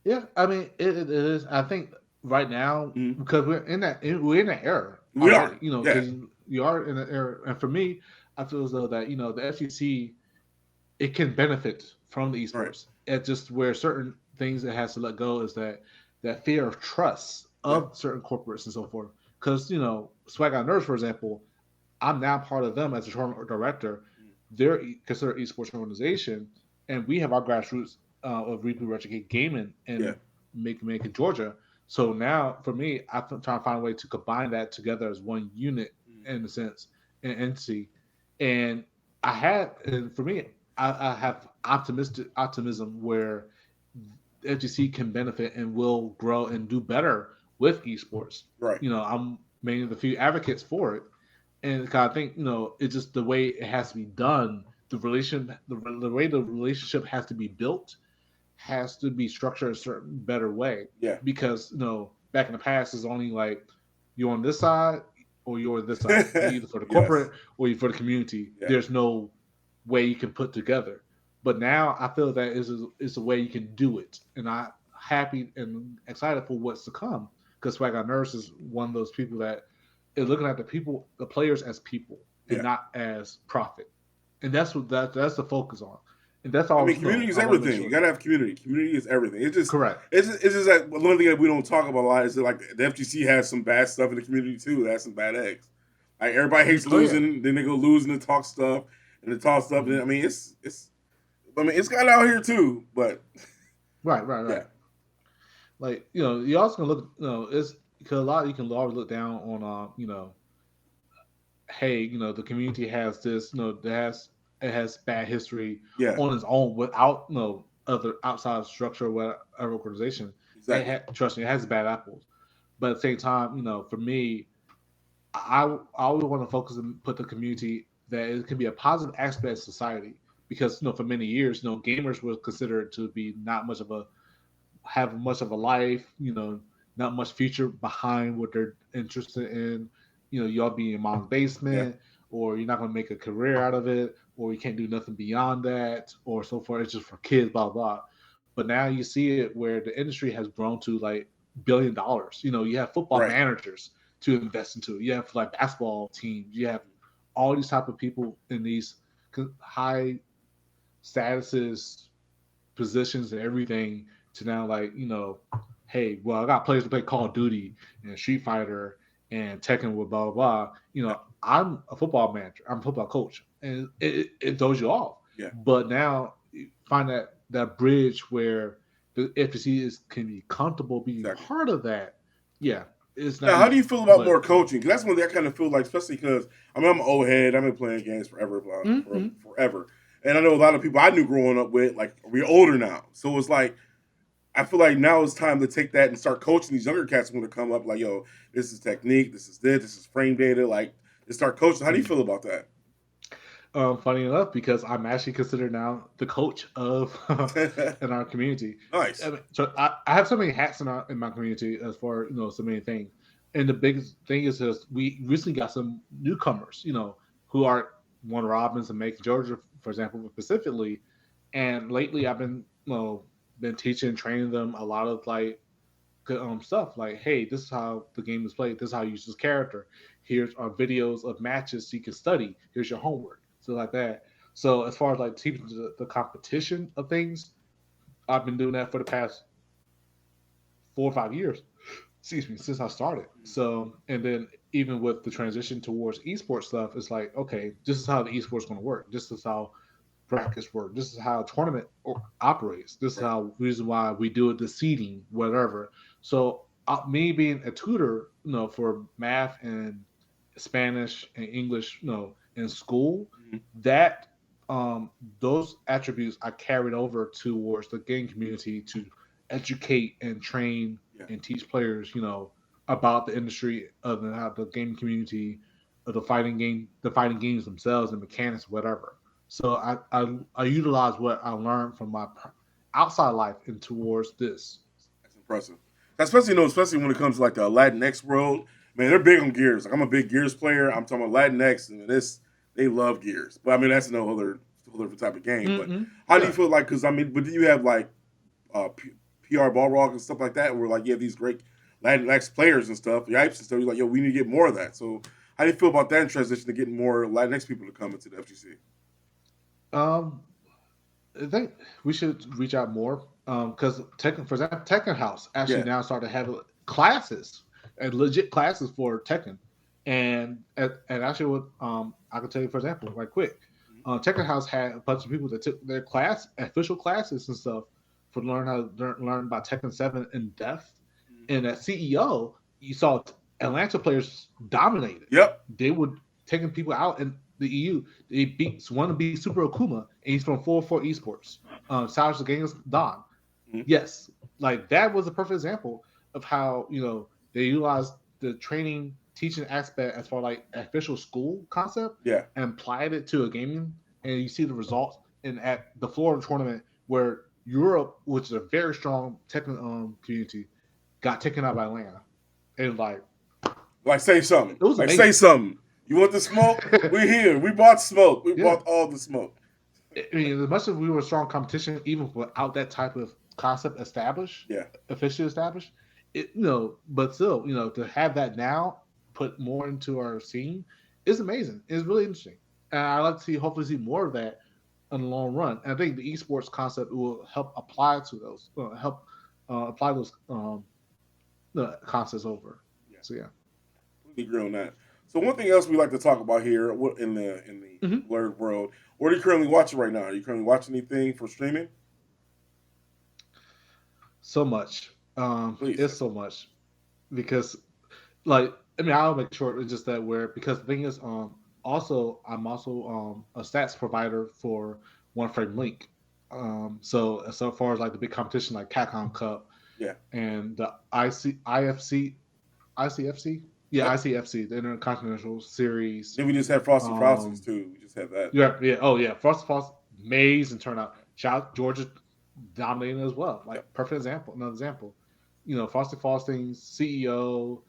Yeah, I mean, it is. I think right now, because we're in that era. We are. Because you are in an era. And for me, I feel as though that, the FGC, it can benefit from the esports. Right. It's just where certain things it has to let go is that fear of trust of certain corporates and so forth. Because, Swag Out Nerds, for example, I'm now part of them as a tournament director. They're considered esports organization, and we have our grassroots of Reboot Retro Gaming in Macon, Georgia. So now, for me, I'm trying to find a way to combine that together as one unit, in a sense, an entity. And for me, I have optimism where FGC can benefit and will grow and do better with esports. Right. I'm many of the few advocates for it. And I think, it's just the way it has to be done. The way the relationship has to be built has to be structured a certain better way. Yeah. Because, back in the past, it's only like you're on this side or you're this side. You're either for the Yes. corporate or you're for the community. Yeah. There's no way you can put together. But now I feel that is a way you can do it, and I'm happy and excited for what's to come. Because Swag Out Nurse is one of those people that is looking at the players as people, and Yeah. not as profit, and that's that's the focus on, and that's I all. mean, community is I wanna make everything. sure. You gotta have community. Community is everything. Correct. It's just that one thing that we don't talk about a lot is that like the FGC has some bad stuff in the community too. It has some bad eggs. Like everybody hates Oh, yeah. losing, then they go losing and talk stuff, and they talk stuff. And I mean, it's it's got out here too. But Right. yeah, Like you also can look. It's because a lot you can always look down on. Hey, the community has this. It has bad history yeah, on its own without other outside structure or whatever organization. exactly. Trust me, it has bad apples. But at the same time, for me, I always want to focus and put the community that it can be a positive aspect of society because for many years, gamers were considered to be not much of a have much of a life, not much future behind what they're interested in. Y'all be in your mom's Yeah, basement, or you're not going to make a career out of it, or you can't do nothing beyond that, or so forth. It's just for kids, blah, blah. But now you see it where the industry has grown to like $1 billion. You have football right. managers to invest into it. You have like basketball teams. You have all these type of people in these high statuses, positions, and everything to now hey, well, I got players to play Call of Duty and Street Fighter and Tekken with blah blah blah. I'm a football manager. I'm a football coach, and it throws you off. Yeah. But now you find that bridge where the FTC can be comfortable being Exactly. part of that. Yeah, it's not. Now, how do you easy, feel about but- more coaching? Because that's one thing I kind of feel like, especially because I'm an old head. I've been playing games forever, forever. And I know a lot of people I knew growing up with, like, we're older now. So it's like, I feel like now it's time to take that and start coaching these younger cats when they come up. Like, yo, this is technique, this is frame data. Like, to start coaching. How do you feel about that? Funny enough, because I'm actually considered now the coach of in our community. Nice. I mean, so I have so many hats in my community as far so many things. And the biggest thing is we recently got some newcomers, who are Warner Robins and Macon, Georgia, for example, specifically. And lately, I've been been teaching and training them a lot of stuff like, hey, this is how the game is played. This is how you use this character. Here's our videos of matches so you can study. Here's your homework. So like that. So as far as like teaching the competition of things, I've been doing that for the past 4 or 5 years. Excuse me, since I started. So, and then even with the transition towards esports stuff, it's like, okay, this is how the esports is going to work. This is how brackets work. This is how a tournament operates. This is how reason why we do it, the seeding, whatever. So me being a tutor, for math and Spanish and English, in school, that those attributes I carried over towards the game community to educate and train and teach players, about the industry of the game community, of the fighting games themselves and mechanics, whatever. So I utilize what I learned from my outside life and towards this. That's impressive. Especially when it comes to like the Latinx world, man, they're big on gears. Like I'm a big gears player. I'm talking about Latinx, and they love gears. But I mean, that's no other type of game. Mm-hmm. But how do you feel like? Because I mean, but do you have like PR ball rock and stuff like that, where like you have these great Latinx players and stuff, the Yipes and stuff. You're like, yo, we need to get more of that. So how do you feel about that in transition to getting more Latinx people to come into the FGC? I think we should reach out more because Tekken, for example, Tekken House actually now started having classes and legit classes for Tekken, and actually what I can tell you, for example, right quick, Tekken House had a bunch of people that took their official classes and stuff for learn about Tekken 7 in depth, and at CEO you saw Atlanta players dominated. Yep, they would taking people out in the EU. They beat one to beat Super Okuma, and he's from 4-4 Esports. Salvage the Games Don. Yes, like that was a perfect example of how they utilized the training, teaching aspect as far like official school concept, and applied it to a gaming, and you see the results. And at the Florida tournament, where Europe, which is a very strong Tekken community, got taken out by Atlanta, and like Like say something. It was like amazing. say something. You want the smoke? We're here. We bought smoke. We bought all the smoke. I mean, as much as we were strong competition, even without that type of concept established, officially established, but still, to have that now put more into our scene is amazing. It's really interesting, and I like to hopefully see more of that in the long run. And I think the esports concept will help apply to those, apply those the concepts over. Yeah. So yeah, we agree on that. So one thing else we like to talk about here in the Blerd world, what are you currently watching right now? Are you currently watching anything for streaming? So much. It's so much because, I'll make sure it's just that because the thing is, I'm also a stats provider for One Frame Link. So far as like the big competition like Capcom Cup, and the ICFC, ICFC, the Intercontinental Series. Then we just had Frosty Frosties too. We just had that. Frosty Frosty, amazing turnout. Shout out Georgia dominating as well. Perfect example. Another example. Frosty Frostings, CEO,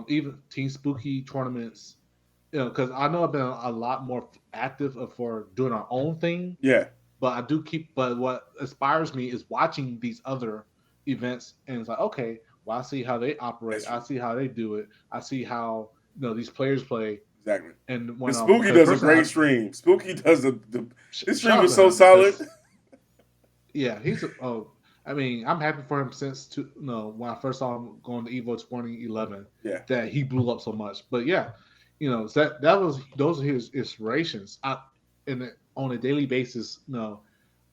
even Team Spooky tournaments. Because I know I've been a lot more active for doing our own thing. Yeah. But but what inspires me is watching these other events, and it's like, okay, well, I see how they operate. I see how they do it. I see how these players play. Exactly. And when Spooky does a great stream. Spooky does his stream is so solid. Yeah, I'm happy for him since when I first saw him going to Evo 2011. Yeah. That he blew up so much. But yeah, those are his inspirations. On a daily basis,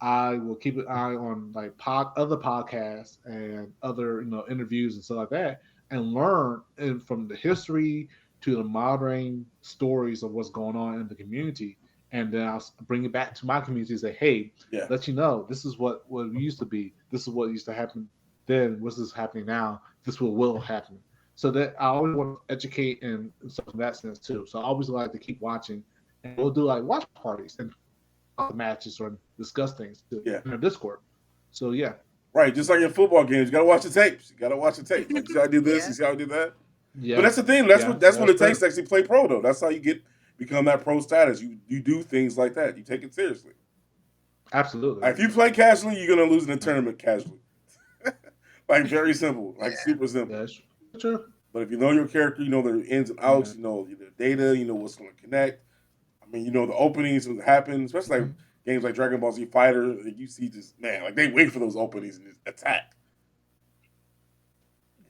I will keep an eye on other podcasts and other interviews and stuff like that, and learn from the history to the modern stories of what's going on in the community, and then I'll bring it back to my community and say, hey, let you know this is what it used to be, this is what used to happen then, what's this happening now, this will happen. So that I always want to educate and stuff in that sense too. So I always like to keep watching, and we'll do watch parties and matches or discuss things in our Discord. So yeah. Right, just like in football games, you gotta watch the tapes. You gotta watch the tapes. Like, you see how I do this, you see how I do that. Yeah. But that's the thing. That's what it takes to actually play pro, though. That's how you become that pro status. You do things like that. You take it seriously. Absolutely. If you play casually, you're gonna lose in the tournament casually. Very simple, super simple. That's true. But if you know your character, you know their ins and outs, you know the data, you know what's going to connect. I mean, you know the openings that happen, especially games like Dragon Ball Z Fighter. You see, they wait for those openings and just attack.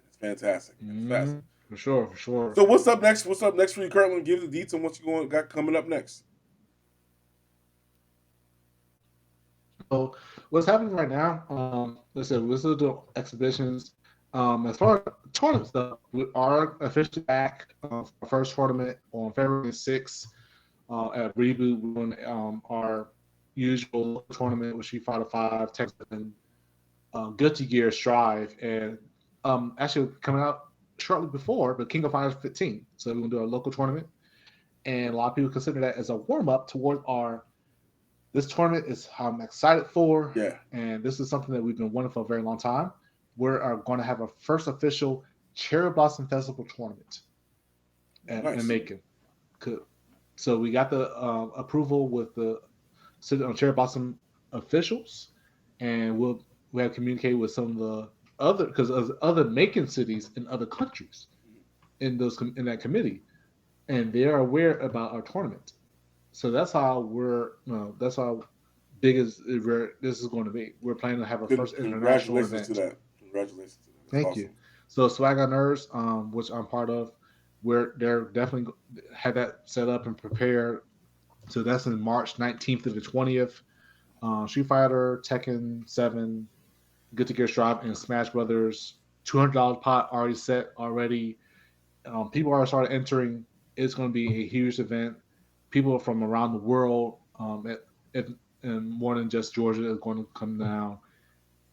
It's fantastic. It's fast. For sure. So what's up next? What's up next for you, Kirkland? Give the deets on what you got coming up next. So what's happening right now? Let's do exhibitions. As far as tournament stuff, we are officially back for our first tournament on February 6th at Reboot. We're doing our usual tournament with Street Fighter 5, Tekken, Guilty Gear, Strive, and actually coming out shortly before, but King of Fighters 15. So we're going to do a local tournament, and a lot of people consider that as a warm-up toward this tournament is how I'm excited for. Yeah. And this is something that we've been wanting for a very long time. We are going to have our first official Cherry Blossom Festival tournament in Macon. So we got the approval with the Cherry Blossom officials, and we have communicated with some of the other Macon cities in other countries in that committee, and they are aware about our tournament. So that's how that's how big this is going to be. We're planning to have our first international event. Congratulations to that. Thank you. So Swag on Nerds, which I'm part of, they're definitely had that set up and prepared. So that's in March 19th to the 20th. Street Fighter, Tekken 7, Guilty Gear Strive, and Smash Brothers. $200 pot already set already. People are started entering. It's going to be a huge event. People from around the world, and more than just Georgia, is going to come down.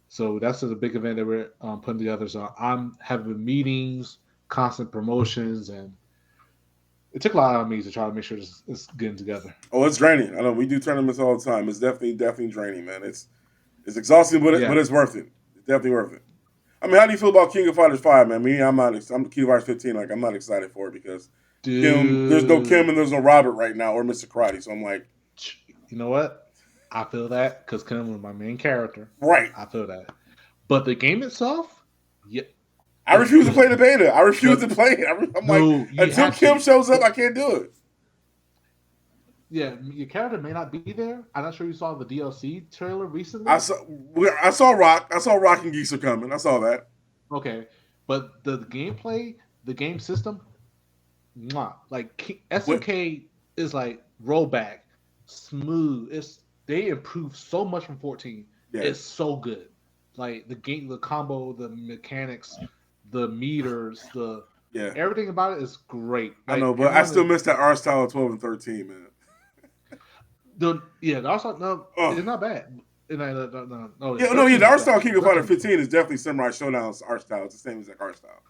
So that's just a big event that we're putting together. So I'm having meetings, constant promotions, and it took a lot of me to try to make sure it's getting together. Oh, it's draining. I know we do tournaments all the time. It's definitely draining, man. It's exhausting, but it's worth it. It's definitely worth it. I mean, how do you feel about King of Fighters 5, man? Me, I'm not. I'm King of Fighters 15. Like, I'm not excited for it because Kim. There's no Kim Dude, and there's no Robert right now or Mr. Karate. So I'm like, you know what? I feel that because Kim was my main character. right. I feel that. But the game itself, yeah, I it's refuse to play good. the beta. I refuse to The, play it. I'm like, no, you until have Kim to. shows up, I can't do it. Yeah, your character may not be there. I'm not sure you saw the DLC trailer I recently. saw. I saw Rock. I saw Rock and Geese are coming. I saw that. Okay, but the gameplay, the game system, mwah, like What? SNK is like rollback, smooth. They improved so much from 14. Yeah. It's so good. Like the game, the combo, the mechanics, the meters, the Yeah. everything about it is great. I know, Like but I everyone still is miss that art style of 12 and 13, man. yeah. Also, no, Oh. it's not bad. No, Yeah, no, yeah, 13 the is art bad. style King of Fighter 13 is 15 is definitely Samurai Showdown's art style. It's the same exact art style.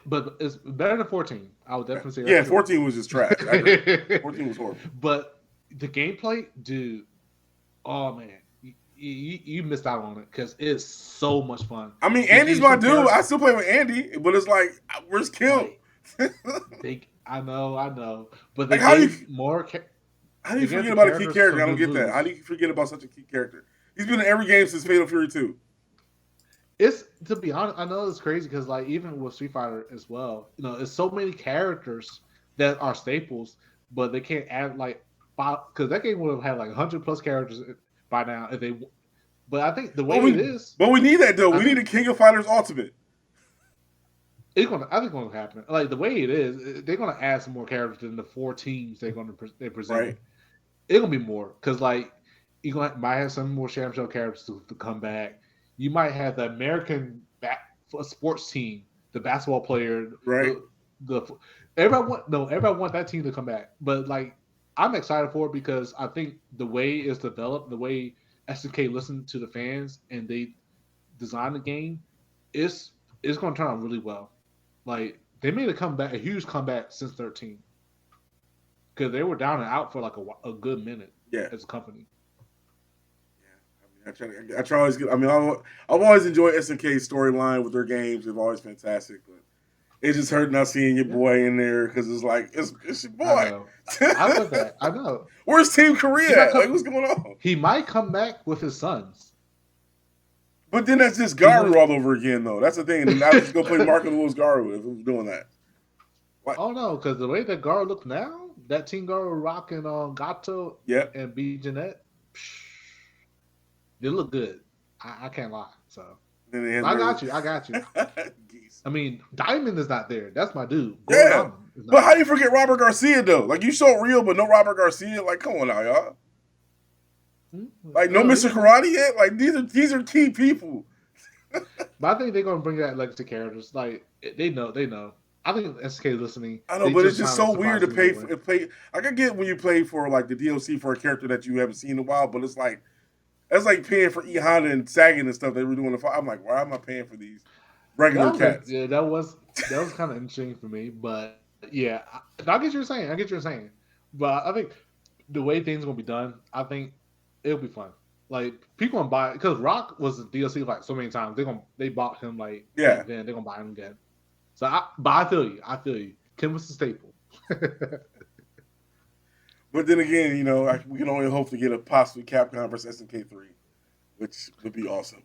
but it's better than 14. I would definitely say Yeah, that. 14 was just trash. I agree. 14 was horrible. But the gameplay, dude, oh man, you missed out on it because it's so much fun. I mean, They give Andy's you my some dude. I characters, still play with Andy, but it's like, where's Kim? like I know, but they Like, how do you gave more. how do They you gave forget the about a key characters character? some I don't good get that. How do moves. you forget about such a key character? He's been in every game since Fatal Fury 2. It's to be honest, I know it's crazy because like even with Street Fighter as well, it's so many characters that are staples, but they can't add like because that game would have had like 100+ characters by now if they. But I think the But way it we is, but we need that though. I We need think a King of Fighters Ultimate. I think it's gonna happen. Like the way it is, they're gonna add some more characters than the 4 teams they presented. Right. It's gonna be more because like might have some more championship characters to come back. You might have the American sports team, the basketball player, Right. the everybody want that team to come back. But like I'm excited for it because I think the way it's developed, the way SNK listened to the fans and they designed the game, it's gonna turn out really well. Like they made a huge comeback since 13 because they were down and out for like a good minute Yeah. as a company. Yeah. I try always get. I mean, I've always enjoyed SNK's storyline with their games. They've always fantastic, but it just hurt not seeing your Yeah, boy in there because it's like it's your I boy. know. I feel that. I know. Where's Team He Korea might at? Like, come. what's going on? He might come back with his sons. But then that's just You know. Garu all over again, though. That's the thing. And I was just gonna play Marco Lewis Garu if we was doing that. Like, Oh no, because the way that Gar looks now, that Team Gar rocking on Gato yeah. and B Jeanette, they look good. I can't lie. So Then they had I their got you. I got you. geese. I mean, Diamond is not there. That's my dude. Gordon Yeah. Diamond is But not how do there. you forget Robert Garcia though? Like you so real, but no Robert Garcia. Like, come on now, y'all. Like no No, Mr. Karate yet. Like these are key people. but I think they're gonna bring back legacy characters. Like they know. I think SK listening. I know, They but it's just just trying to so weird surprise to me pay that way. for play. Like I get when you play for like the DLC for a character that you haven't seen in a while, but it's like that's like paying for E Honda and Sagan and stuff they were doing. I'm like, why am I paying for these regular cats? That was kind of interesting for me. But yeah, I get what you're saying. But I think the way things gonna be done, I think it'll be fun. Like people gonna buy because Rock was a DLC like so many times. They bought him like Yeah. back then. They're gonna buy him again. But I feel you. Kim was the staple. But then again, we can only hope to get a possibly Capcom versus SNK3, which would be awesome.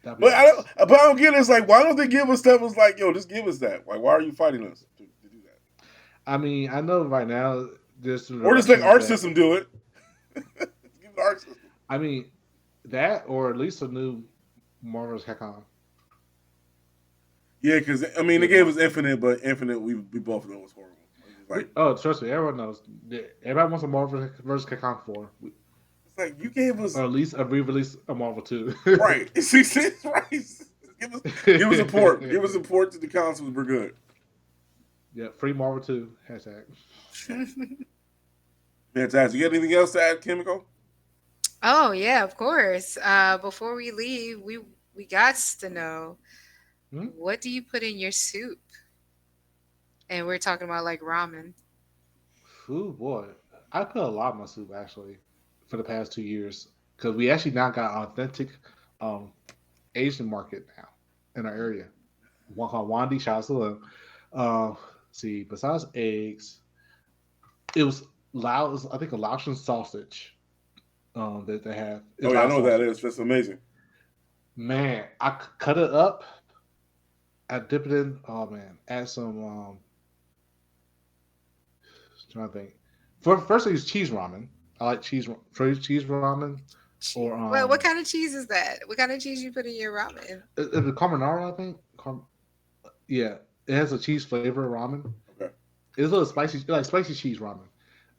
That'd be But nice. I don't get it. It's like, why don't they give us stuff? It's like, yo, just give us that. Like, why are you fighting us to do that? I mean, I know right now there's some Or just let directions Arc that System do it. Give the Arc System. I mean that or at least a new Marvel's Capcom. Yeah, because I mean, they gave us Infinite, but Infinite we both know was horrible. Like, Trust me, everyone knows. Everybody wants a Marvel vs. Capcom 4. it's like you gave us Or at least a re-release of Marvel 2. right. Right. Give us support. Give us support to the consoles. We're good. Yeah, free Marvel 2 hashtag. Fantastic. You got anything else to add, Chemical? Oh yeah, of course. Before we leave, we got to know what do you put in your soup? And we're talking about like ramen. Ooh boy, I put a lot in my soup actually for the past 2 years because we actually now got authentic Asian market now in our area. One called Wandy. Shout out to them. Uh, see, besides eggs, it was Laos. I think a Laotian sausage that they have. Oh It's yeah, I Lao know what that sausage. is. That's amazing. Man, cut it up. I dip it in. Oh man, add some. Trying to think. First, I use cheese ramen. I like cheese ramen, or Well, what kind of cheese is that? What kind of cheese you put in your ramen? the carbonara. I think. Yeah, it has a cheese flavor ramen. Okay. It's a little spicy, like spicy cheese ramen.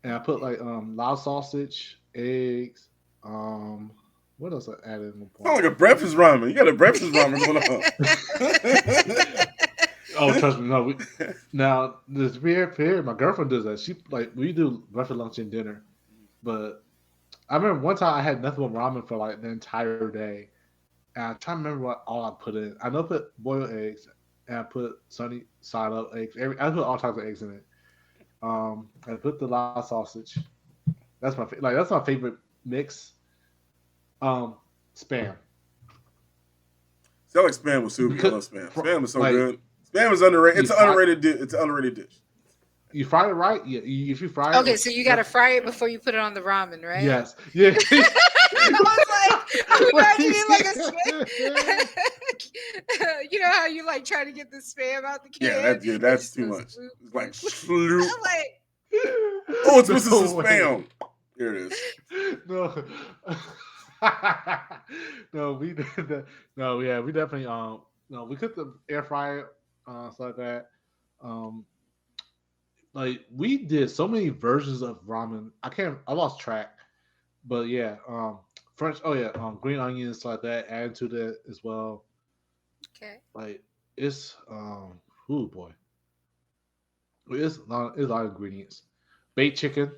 And I put like Lao sausage, eggs. What else I added at one Sound point? like a breakfast ramen. You got a breakfast ramen going on. Oh, trust me, no. Now this here, my girlfriend does that. She like we do breakfast, lunch, and dinner. But I remember one time I had nothing but ramen for like the entire day, and I try to remember what all I put in. I know I put boiled eggs, and I put sunny side up eggs. I put all types of eggs in it. I put the lard sausage. That's my favorite mix. Um, Spam. See, I like spam with soup. I Because love spam. Spam is so like good. Spam is underrated. you It's an fry underrated. It's an underrated dish. you fry it right. Yeah, if you fry it, Okay, so you gotta fry it before you put it on the ramen, right? yes, yeah. I was like, I'm What you imagining like a said? spam. You know how you like try to get the spam out the can? It That's just too goes much. swoop. It's like sloop. I'm like, Oh, it's missing some No way. spam. Here it is. No. No, we did that. No, yeah, we definitely no, we cooked the air fryer stuff like that. Um like we did so many versions of ramen. I lost track. But yeah, French green onions stuff like that added to that as well. okay. Like it's oh boy. It's a lot of ingredients. Baked chicken.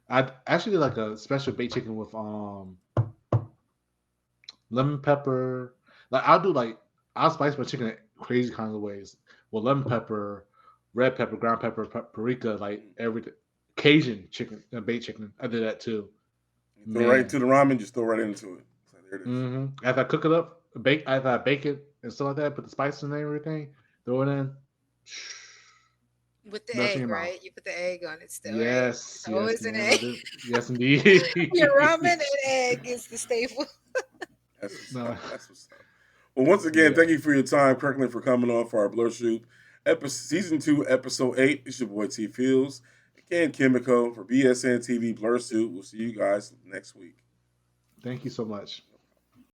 I actually did like a special baked chicken with lemon pepper. Like I'll spice my chicken in crazy kinds of ways. With lemon pepper, red pepper, ground pepper, paprika, like everything. Cajun chicken, baked chicken. I did that too. You throw right Man. into the ramen. Just throw right into it. So there it is. After I cook it up, after I bake it and stuff like that, put the spices and everything, throw it in. With the Melts in egg, your mouth. right? You put the egg on it still, right? It's Yes, always an ma'am. I egg. do. Yes, indeed. Your ramen and egg is the staple. That's what's No, up. That's what's up. Well, once again, yeah. thank you for your time, Kirkland, for coming on for our BlerdSoup season 2, episode 8. It's your boy T Fields, again Kimiko for BSN TV BlerdSoup. We'll see you guys next week. Thank you so much.